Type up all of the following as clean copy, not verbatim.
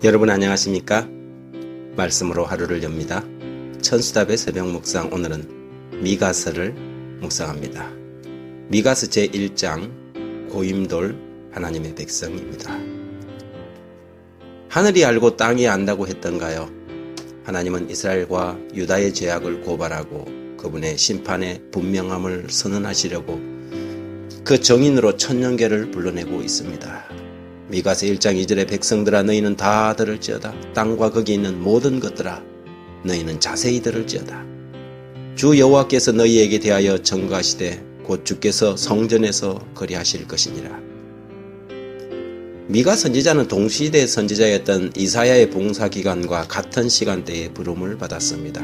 여러분 안녕하십니까? 말씀으로 하루를 엽니다. 천수답의 새벽 묵상, 오늘은 미가서를 묵상합니다. 미가서 제1장 고임돌 하나님의 백성입니다. 하늘이 알고 땅이 안다고 했던가요? 하나님은 이스라엘과 유다의 죄악을 고발하고 그분의 심판의 분명함을 선언하시려고 그 정인으로 천년계를 불러내고 있습니다. 미가서 1장 2절에 백성들아 너희는 다 들을지어다. 땅과 거기 있는 모든 것들아 너희는 자세히 들을지어다. 주 여호와께서 너희에게 대하여 전거하시되 곧 주께서 성전에서 거리하실 것이니라. 미가 선지자는 동시대 선지자였던 이사야의 봉사기간과 같은 시간대에 부름을 받았습니다.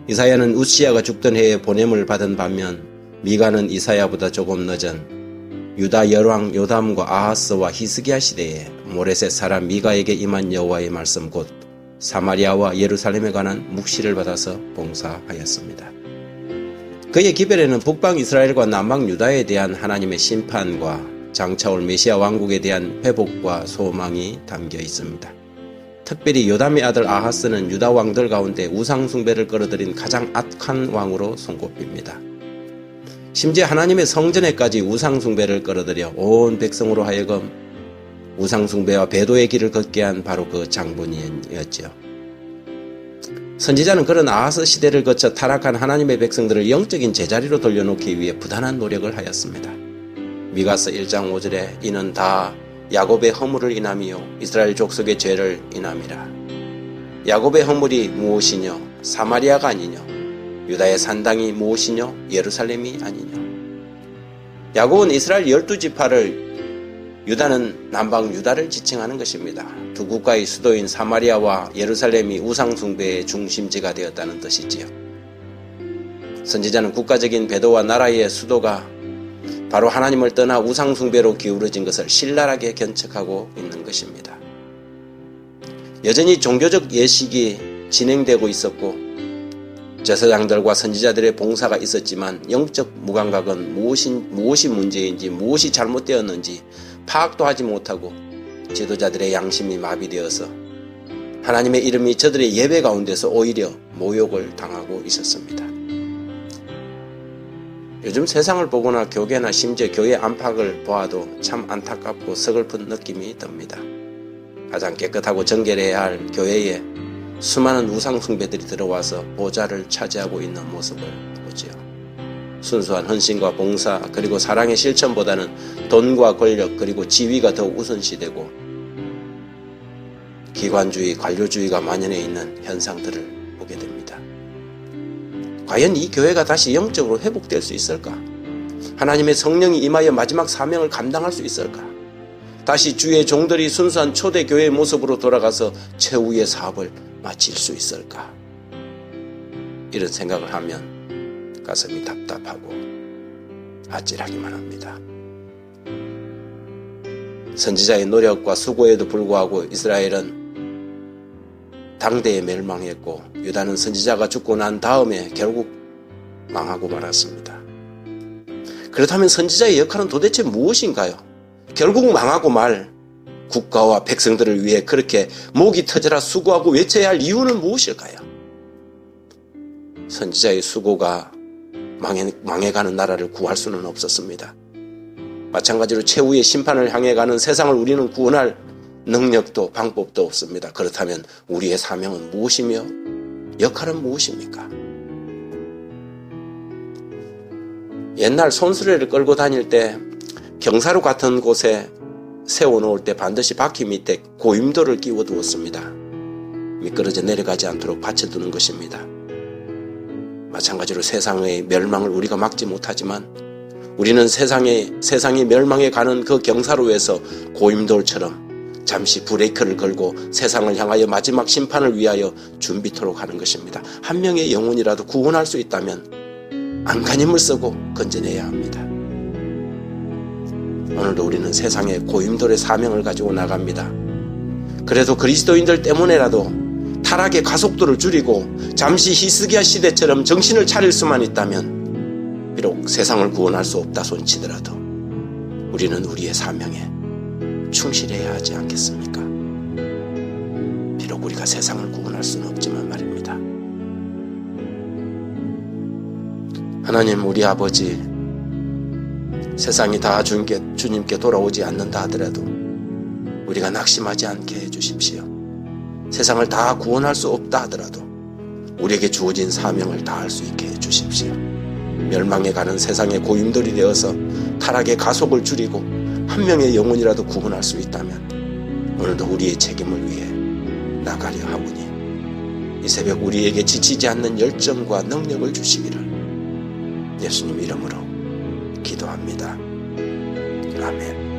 이사야는 우시야가 죽던 해에 보냄을 받은 반면 미가는 이사야보다 조금 늦은 유다 열왕 요담과 아하스와 히스기야 시대에 모레셋 사람 미가에게 임한 여호와의 말씀 곧 사마리아와 예루살렘에 관한 묵시를 받아서 봉사하였습니다. 그의 기별에는 북방 이스라엘과 남방 유다에 대한 하나님의 심판과 장차올 메시아 왕국에 대한 회복과 소망이 담겨 있습니다. 특별히 요담의 아들 아하스는 유다 왕들 가운데 우상 숭배를 끌어들인 가장 악한 왕으로 손꼽힙니다. 심지어 하나님의 성전에까지 우상숭배를 끌어들여 온 백성으로 하여금 우상숭배와 배도의 길을 걷게 한 바로 그 장본인이었죠. 선지자는 그런 아하스 시대를 거쳐 타락한 하나님의 백성들을 영적인 제자리로 돌려놓기 위해 부단한 노력을 하였습니다. 미가서 1장 5절에 이는 다 야곱의 허물을 인함이요 이스라엘 족속의 죄를 인함이라. 야곱의 허물이 무엇이뇨? 사마리아가 아니뇨? 유다의 산당이 무엇이뇨? 예루살렘이 아니뇨? 야곱은 이스라엘 12지파를, 유다는 남방 유다를 지칭하는 것입니다. 두 국가의 수도인 사마리아와 예루살렘이 우상숭배의 중심지가 되었다는 뜻이지요. 선지자는 국가적인 배도와 나라의 수도가 바로 하나님을 떠나 우상숭배로 기울어진 것을 신랄하게 견책하고 있는 것입니다. 여전히 종교적 예식이 진행되고 있었고 제사장들과 선지자들의 봉사가 있었지만 영적 무감각은 무엇이 문제인지 무엇이 잘못되었는지 파악도 하지 못하고 지도자들의 양심이 마비되어서 하나님의 이름이 저들의 예배 가운데서 오히려 모욕을 당하고 있었습니다. 요즘 세상을 보거나 교계나 심지어 교회 안팎을 보아도 참 안타깝고 서글픈 느낌이 듭니다. 가장 깨끗하고 정결해야 할 교회에 수많은 우상숭배들이 들어와서 보좌를 차지하고 있는 모습을 보지요. 순수한 헌신과 봉사 그리고 사랑의 실천보다는 돈과 권력 그리고 지위가 더 우선시되고 기관주의, 관료주의가 만연해 있는 현상들을 보게 됩니다. 과연 이 교회가 다시 영적으로 회복될 수 있을까? 하나님의 성령이 임하여 마지막 사명을 감당할 수 있을까? 다시 주의 종들이 순수한 초대교회의 모습으로 돌아가서 최후의 사업을 마칠 수 있을까? 이런 생각을 하면 가슴이 답답하고 아찔하기만 합니다. 선지자의 노력과 수고에도 불구하고 이스라엘은 당대에 멸망했고 유다는 선지자가 죽고 난 다음에 결국 망하고 말았습니다. 그렇다면 선지자의 역할은 도대체 무엇인가요? 결국 망하고 말 국가와 백성들을 위해 그렇게 목이 터져라 수고하고 외쳐야 할 이유는 무엇일까요? 선지자의 수고가 망해가는 나라를 구할 수는 없었습니다. 마찬가지로 최후의 심판을 향해 가는 세상을 우리는 구원할 능력도 방법도 없습니다. 그렇다면 우리의 사명은 무엇이며 역할은 무엇입니까? 옛날 손수레를 끌고 다닐 때 경사로 같은 곳에 세워놓을 때 반드시 바퀴 밑에 고임돌을 끼워두었습니다. 미끄러져 내려가지 않도록 받쳐두는 것입니다. 마찬가지로 세상의 멸망을 우리가 막지 못하지만 우리는 세상이 멸망해 가는 그 경사로에서 고임돌처럼 잠시 브레이크를 걸고 세상을 향하여 마지막 심판을 위하여 준비토록 하는 것입니다. 한 명의 영혼이라도 구원할 수 있다면 안간힘을 쓰고 건져내야 합니다. 오늘도 우리는 세상에 고임돌의 사명을 가지고 나갑니다. 그래도 그리스도인들 때문에라도 타락의 가속도를 줄이고 잠시 히스기야 시대처럼 정신을 차릴 수만 있다면 비록 세상을 구원할 수 없다 손치더라도 우리는 우리의 사명에 충실해야 하지 않겠습니까? 비록 우리가 세상을 구원할 수는 없지만 말입니다. 하나님, 우리 아버지, 세상이 다 주님께 돌아오지 않는다 하더라도 우리가 낙심하지 않게 해주십시오. 세상을 다 구원할 수 없다 하더라도 우리에게 주어진 사명을 다할 수 있게 해주십시오. 멸망에 가는 세상의 고임돌이 되어서 타락의 가속을 줄이고 한 명의 영혼이라도 구원할 수 있다면 오늘도 우리의 책임을 위해 나가려 하오니 이 새벽 우리에게 지치지 않는 열정과 능력을 주시기를 예수님 이름으로 기도합니다. 아멘.